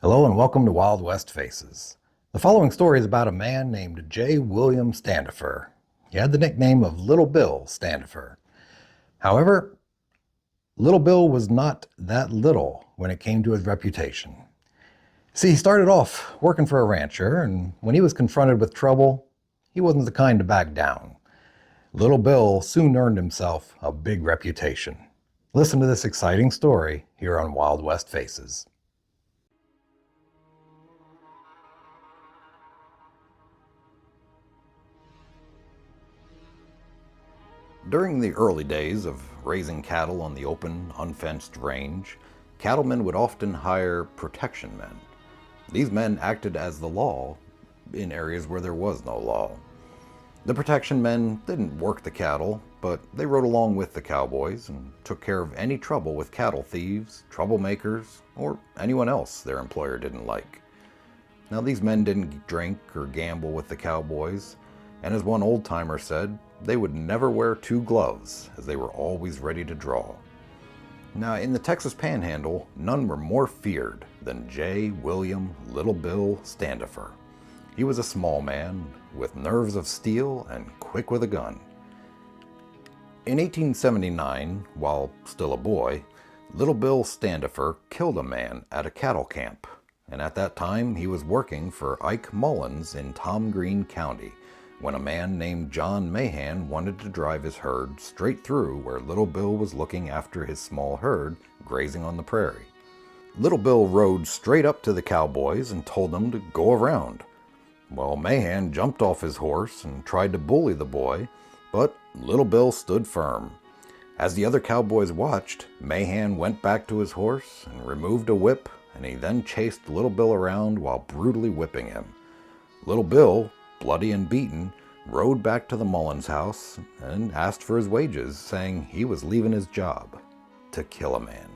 Hello and welcome to Wildwestfaces. The following story is about a man named J. William Standifer. He had the nickname of Little Bill Standifer. However, Little Bill was not that little when it came to his reputation. See, he started off working for a rancher, and when he was confronted with trouble, he wasn't the kind to back down. Little Bill soon earned himself a big reputation. Listen to this exciting story here on Wild West Faces. During the early days of raising cattle on the open, unfenced range, cattlemen would often hire protection men. These men acted as the law in areas where there was no law. The protection men didn't work the cattle, but they rode along with the cowboys and took care of any trouble with cattle thieves, troublemakers, or anyone else their employer didn't like. Now, these men didn't drink or gamble with the cowboys, and as one old-timer said, they would never wear two gloves, as they were always ready to draw. Now, in the Texas Panhandle, none were more feared than J. William Little Bill Standifer. He was a small man, with nerves of steel and quick with a gun. In 1879, while still a boy, Little Bill Standifer killed a man at a cattle camp, and at that time he was working for Ike Mullins in Tom Green County, when a man named John Mahan wanted to drive his herd straight through where Little Bill was looking after his small herd grazing on the prairie. Little Bill rode straight up to the cowboys and told them to go around. Well, Mahan jumped off his horse and tried to bully the boy, but Little Bill stood firm. As the other cowboys watched, Mahan went back to his horse and removed a whip, and he then chased Little Bill around while brutally whipping him. Little Bill, bloody and beaten, rode back to the Mullins house and asked for his wages, saying he was leaving his job to kill a man.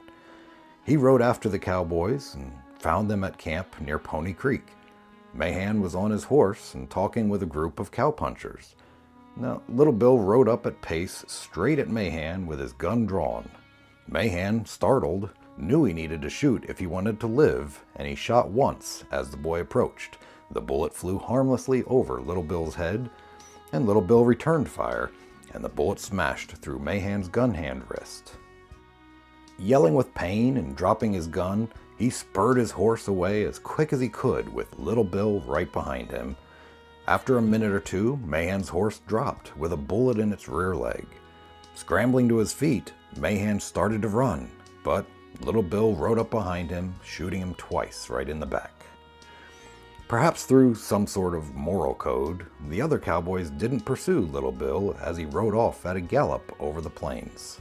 He rode after the cowboys and found them at camp near Pony Creek. Mahan was on his horse and talking with a group of cowpunchers. Now, Little Bill rode up at pace straight at Mahan with his gun drawn. Mahan, startled, knew he needed to shoot if he wanted to live, and he shot once as the boy approached. The bullet flew harmlessly over Little Bill's head, and Little Bill returned fire, and the bullet smashed through Mahan's gun hand wrist. Yelling with pain and dropping his gun, he spurred his horse away as quick as he could with Little Bill right behind him. After a minute or two, Mahan's horse dropped with a bullet in its rear leg. Scrambling to his feet, Mahan started to run, but Little Bill rode up behind him, shooting him twice right in the back. Perhaps through some sort of moral code, the other cowboys didn't pursue Little Bill as he rode off at a gallop over the plains.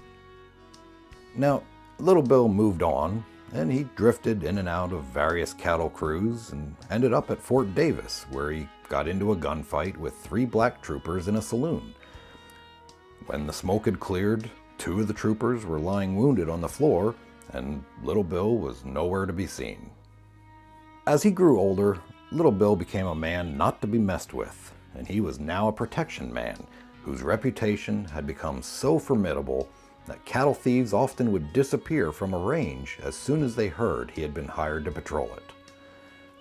Now, Little Bill moved on, and he drifted in and out of various cattle crews and ended up at Fort Davis, where he got into a gunfight with 3 black troopers in a saloon. When the smoke had cleared, 2 of the troopers were lying wounded on the floor, and Little Bill was nowhere to be seen. As he grew older, Little Bill became a man not to be messed with, and he was now a protection man whose reputation had become so formidable that cattle thieves often would disappear from a range as soon as they heard he had been hired to patrol it.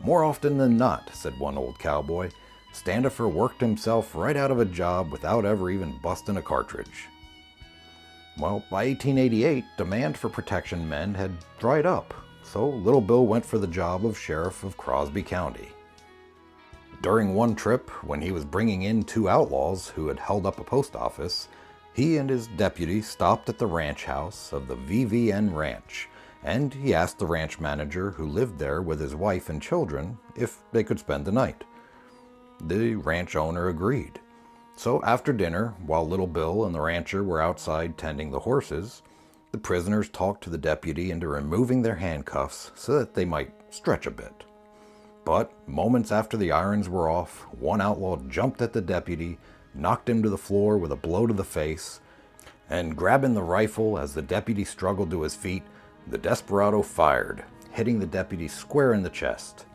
More often than not, said one old cowboy, Standifer worked himself right out of a job without ever even busting a cartridge. Well, by 1888, demand for protection men had dried up, so Little Bill went for the job of sheriff of Crosby County. During one trip, when he was bringing in 2 outlaws who had held up a post office, he and his deputy stopped at the ranch house of the VVN Ranch, and he asked the ranch manager who lived there with his wife and children if they could spend the night. The ranch owner agreed. So after dinner, while Little Bill and the rancher were outside tending the horses, the prisoners talked to the deputy into removing their handcuffs so that they might stretch a bit. But moments after the irons were off, one outlaw jumped at the deputy, knocked him to the floor with a blow to the face, and grabbing the rifle as the deputy struggled to his feet, the desperado fired, hitting the deputy square in the chest.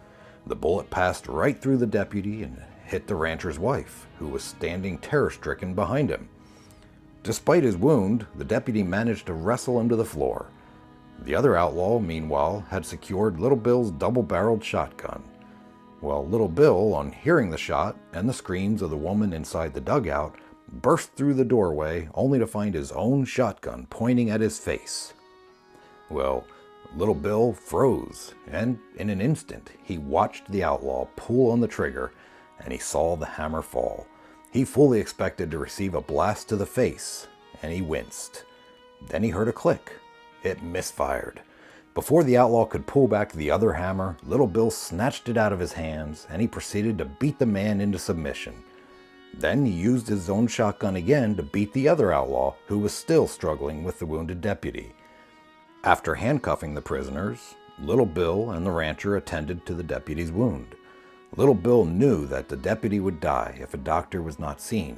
The bullet passed right through the deputy and hit the rancher's wife, who was standing terror-stricken behind him. Despite his wound, the deputy managed to wrestle him to the floor. The other outlaw, meanwhile, had secured Little Bill's double-barreled shotgun. Well, Little Bill, on hearing the shot and the screams of the woman inside the dugout, burst through the doorway only to find his own shotgun pointing at his face. Well, Little Bill froze, and in an instant he watched the outlaw pull on the trigger, and he saw the hammer fall. He fully expected to receive a blast to the face, and he winced. Then he heard a click. It misfired. Before the outlaw could pull back the other hammer, Little Bill snatched it out of his hands, and he proceeded to beat the man into submission. Then he used his own shotgun again to beat the other outlaw, who was still struggling with the wounded deputy. After handcuffing the prisoners, Little Bill and the rancher attended to the deputy's wound. Little Bill knew that the deputy would die if a doctor was not seen,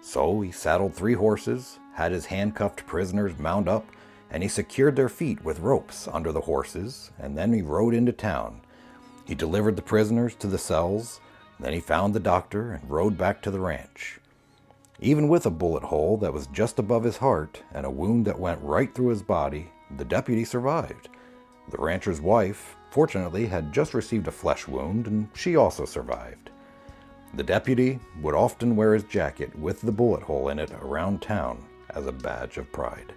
so he saddled 3 horses, had his handcuffed prisoners mount up, and he secured their feet with ropes under the horses, and then he rode into town. He delivered the prisoners to the cells, then he found the doctor and rode back to the ranch. Even with a bullet hole that was just above his heart and a wound that went right through his body, the deputy survived. The rancher's wife, fortunately, had just received a flesh wound, and she also survived. The deputy would often wear his jacket with the bullet hole in it around town as a badge of pride.